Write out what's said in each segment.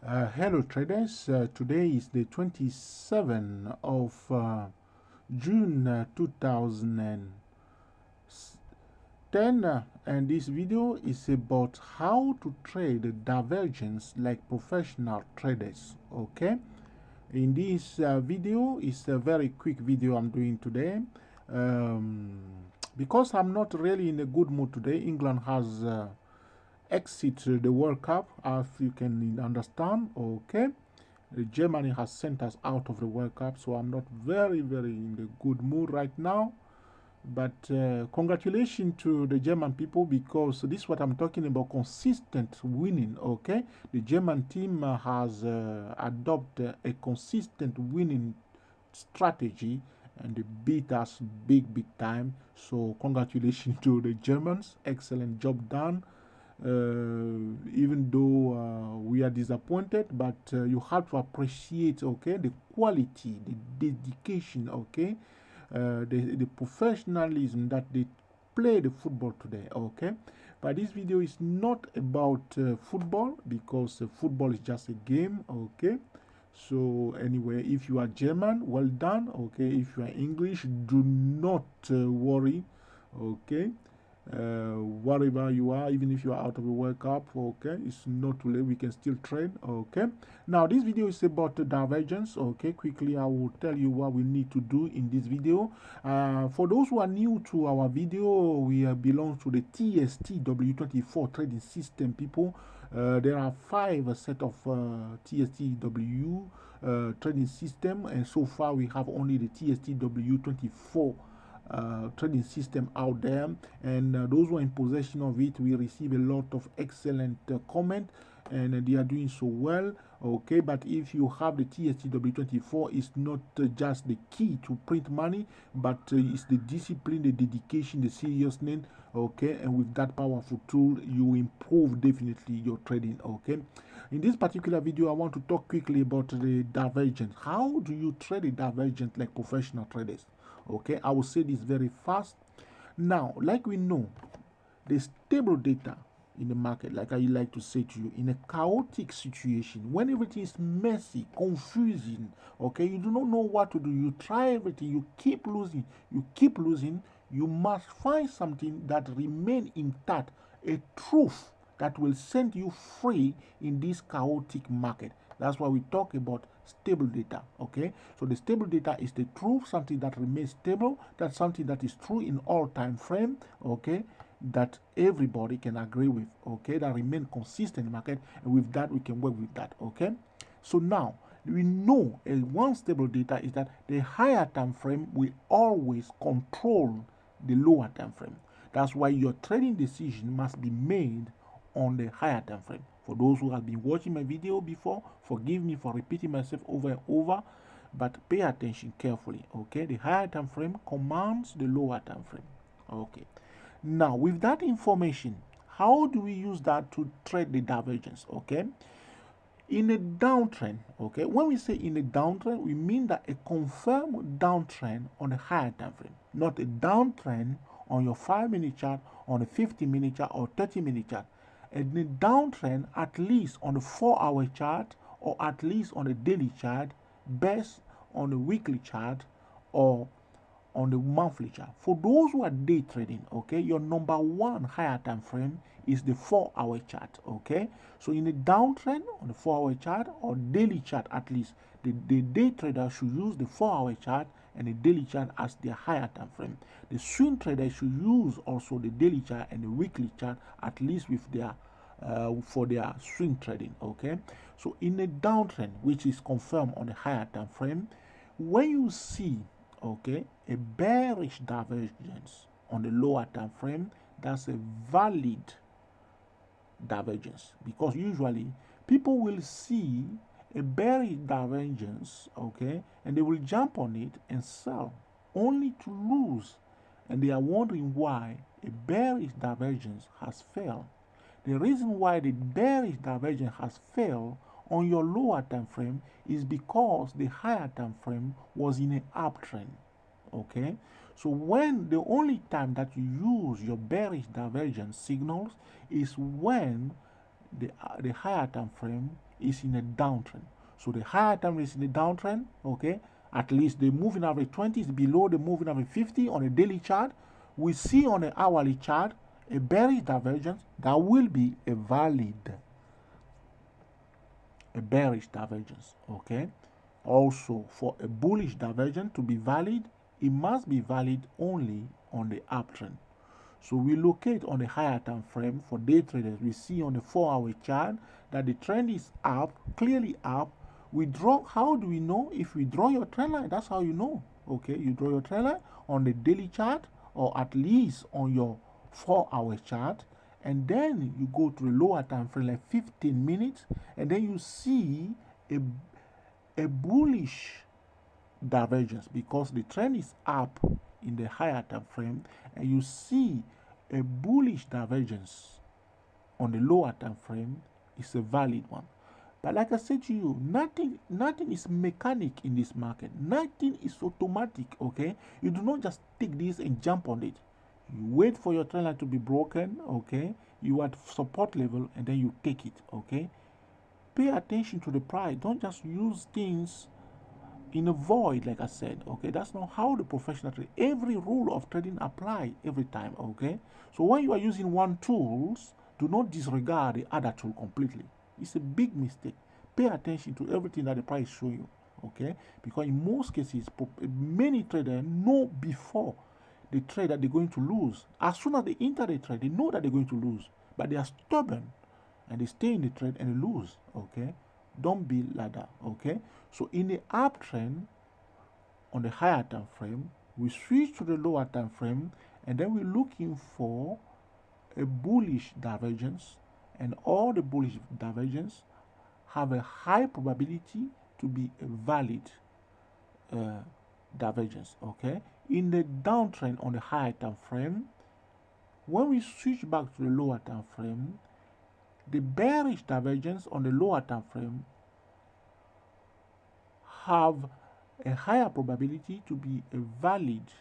Hello traders, today is the 27th of June 2010 and this video is about how to trade divergence like professional traders. Okay, in this video is a very quick video I'm doing today because I'm not really in a good mood today. England has exit the World Cup, as you can understand. Okay, Germany has sent us out of the World Cup, so I'm not very in the good mood right now. But congratulations to the German people, because this is what I'm talking about: consistent winning. Okay, the German team has adopted a consistent winning strategy, and they beat us big time. So congratulations to the Germans, excellent job done. Even though we are disappointed, but you have to appreciate, okay, the quality, the dedication, okay, the professionalism that they play the football today. Okay, but this video is not about football, because football is just a game. Okay, so anyway, if you are German, well done. Okay, if you are English, do not worry. Okay, wherever you are, even if you are out of the World Cup, okay, it's not too late, we can still trade. Okay, now this video is about the divergence. Okay, quickly I will tell you what we need to do in this video. For those who are new to our video, we belong to the TSTW24 trading system people. There are 5 set of TSTW trading system, and so far we have only the TSTW24 trading system out there, and those who are in possession of it, we receive a lot of excellent comment, and they are doing so well. Okay, but if you have the TSTW24, it's not just the key to print money, but it's the discipline, the dedication, the seriousness. Okay, and with that powerful tool, you improve definitely your trading. Okay, in this particular video, I want to talk quickly about the divergence. How do you trade a divergence like professional traders? Okay, I will say this very fast. Now, like we know, the stable data in the market, like I like to say to you, in a chaotic situation, when everything is messy, confusing, okay, you do not know what to do, you try everything, you keep losing, you must find something that remain intact, a truth that will send you free in this chaotic market. That's why we talk about stable data. Okay, so the stable data is the truth, something that remains stable, that's something that is true in all time frame. Okay, that everybody can agree with. Okay, that remain consistent in the market, and with that we can work with that. Okay, so now we know one stable data is that the higher time frame will always control the lower time frame. That's why your trading decision must be made on the higher time frame. For those who have been watching my video before, forgive me for repeating myself over and over, but pay attention carefully. Okay, the higher time frame commands the lower time frame. Okay, now with that information, how do we use that to trade the divergence? Okay, in a downtrend, okay, when we say in a downtrend, we mean that a confirmed downtrend on a higher time frame, not a downtrend on your 5-minute chart, on a 50-minute chart or 30-minute chart. And a downtrend at least on a 4-hour chart, or at least on a daily chart, best on a weekly chart or on the monthly chart. For those who are day trading, okay, your number one higher time frame is the 4-hour chart. Okay, so in a downtrend on the 4-hour chart or daily chart, at least the day trader should use the 4-hour chart and the daily chart as their higher time frame. The swing trader should use also the daily chart and the weekly chart, at least with their for their swing trading. Okay, so in a downtrend which is confirmed on the higher time frame, when you see, okay, a bearish divergence on the lower time frame, that's a valid divergence, because usually people will see a bearish divergence, okay, and they will jump on it and sell only to lose, and they are wondering why a bearish divergence has failed. The reason why the bearish divergence has failed on your lower time frame is because the higher time frame was in an uptrend. Okay, so when the only time that you use your bearish divergence signals is when the higher time frame is in a downtrend. So the higher time is in a downtrend, okay, at least the moving average 20 is below the moving average 50 on a daily chart. We see on an hourly chart a bearish divergence that will be a bearish divergence, okay. Also, for a bullish divergence to be valid, it must be valid only on the uptrend. So we locate on the higher time frame for day traders. We see on the 4-hour chart that the trend is up, clearly up. We draw, how do we know? If we draw your trend line, that's how you know. Okay, you draw your trend line on the daily chart or at least on your 4-hour chart, and then you go to the lower time frame like 15 minutes, and then you see a bullish divergence because the trend is up in the higher time frame, and you see a bullish divergence on the lower time frame is a valid one. But like I said to you, nothing is mechanic in this market. Nothing is automatic, okay? You do not just take this and jump on it. You wait for your trend line to be broken, okay? You at support level and then you take it, okay? Pay attention to the price. Don't just use things in a void, like I said, okay? That's not how the professional trade. Every rule of trading apply every time, okay? So when you are using one tools, do not disregard the other tool completely. It's a big mistake. Pay attention to everything that the price show you, okay? Because in most cases, many traders know before the trade that they're going to lose. As soon as they enter the trade, they know that they're going to lose, but they are stubborn and they stay in the trade and they lose, okay? Don't be like that, okay? So in the uptrend, on the higher time frame, we switch to the lower time frame, and then we're looking for a bullish divergence, and all the bullish divergence have a high probability to be a valid divergence, okay? In the downtrend on the higher time frame, when we switch back to the lower time frame, the bearish divergence on the lower time frame have a higher probability to be a valid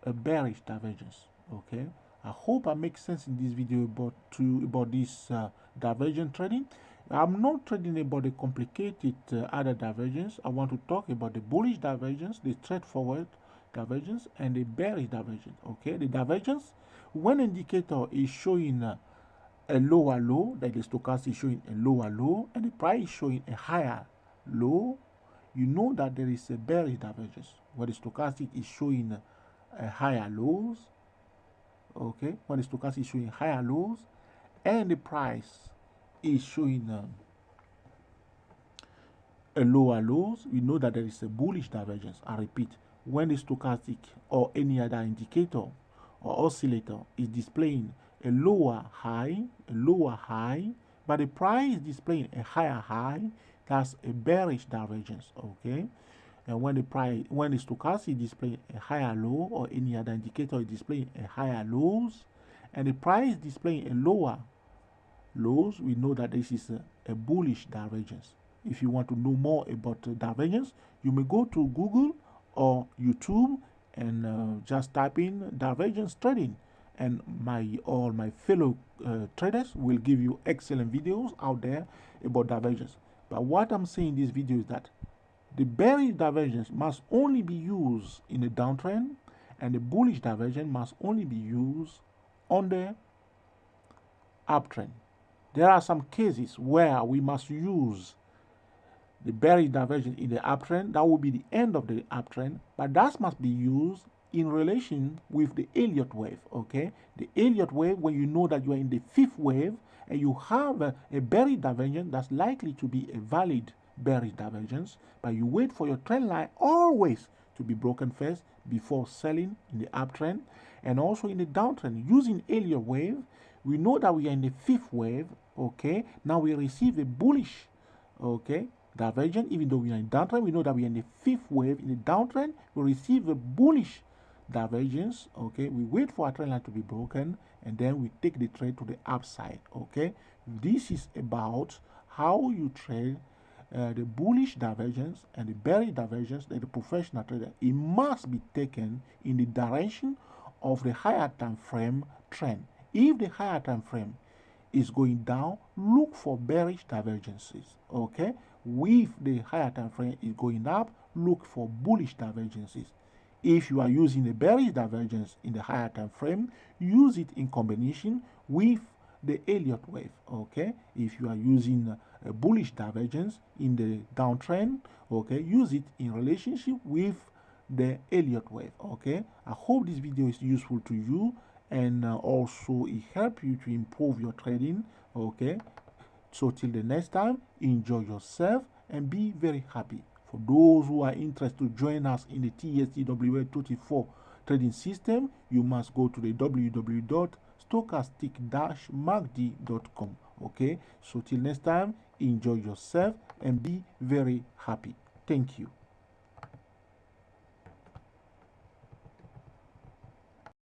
bearish divergence, okay? I hope I make sense in this video about this divergent trading. I'm not trading about the complicated other divergence. I want to talk about the bullish divergence, the straightforward divergence, and the bearish divergence, okay? The divergence, when indicator is showing a lower low, that the stochastic is showing a lower low, and the price is showing a higher low, you know that there is a bearish divergence where the stochastic is showing a higher lows, okay? When the stochastic is showing higher lows and the price is showing a lower lows, we know that there is a bullish divergence. I repeat, when the stochastic or any other indicator or oscillator is displaying a lower high, but the price is displaying a higher high, that's a bearish divergence, okay? And when the stochastic is displaying a higher low or any other indicator is displaying a higher lows and the price is displaying a lower lows, we know that this is a bullish divergence. If you want to know more about divergence, you may go to Google or YouTube and just type in divergence trading, and all my fellow traders will give you excellent videos out there about divergence. But what I'm saying in this video is that the bearish divergence must only be used in a downtrend, and the bullish divergence must only be used on the uptrend. There are some cases where we must use the bearish divergence in the uptrend. That will be the end of the uptrend, but that must be used in relation with the Elliott wave, okay? The Elliott wave, when you know that you are in the fifth wave and you have a bearish divergence, that's likely to be a valid bearish divergence, but you wait for your trend line always to be broken first before selling in the uptrend. And also in the downtrend, using Elliott wave, we know that we are in the fifth wave, okay? Now we receive a bullish, okay, divergence. Even though we are in downtrend, we know that we are in the fifth wave. In the downtrend, we receive a bullish divergence, okay? We wait for our trend line to be broken and then we take the trade to the upside, okay? This is about how you trade the bullish divergence and the bearish divergence that the professional trader. It must be taken in the direction of the higher time frame trend. If the higher time frame is going down, look for bearish divergences. Okay, if the higher time frame is going up, look for bullish divergences. If you are using a bearish divergence in the higher time frame, use it in combination with the Elliott wave. Okay, if you are using a bullish divergence in the downtrend, okay, use it in relationship with the Elliott wave. Okay, I hope this video is useful to you, and also it helps you to improve your trading. Okay, so till the next time, enjoy yourself and be very happy. For those who are interested to join us in the TSTWA24 trading system, you must go to the www.stochastic-macd.com. Okay, so till next time, enjoy yourself and be very happy. Thank you.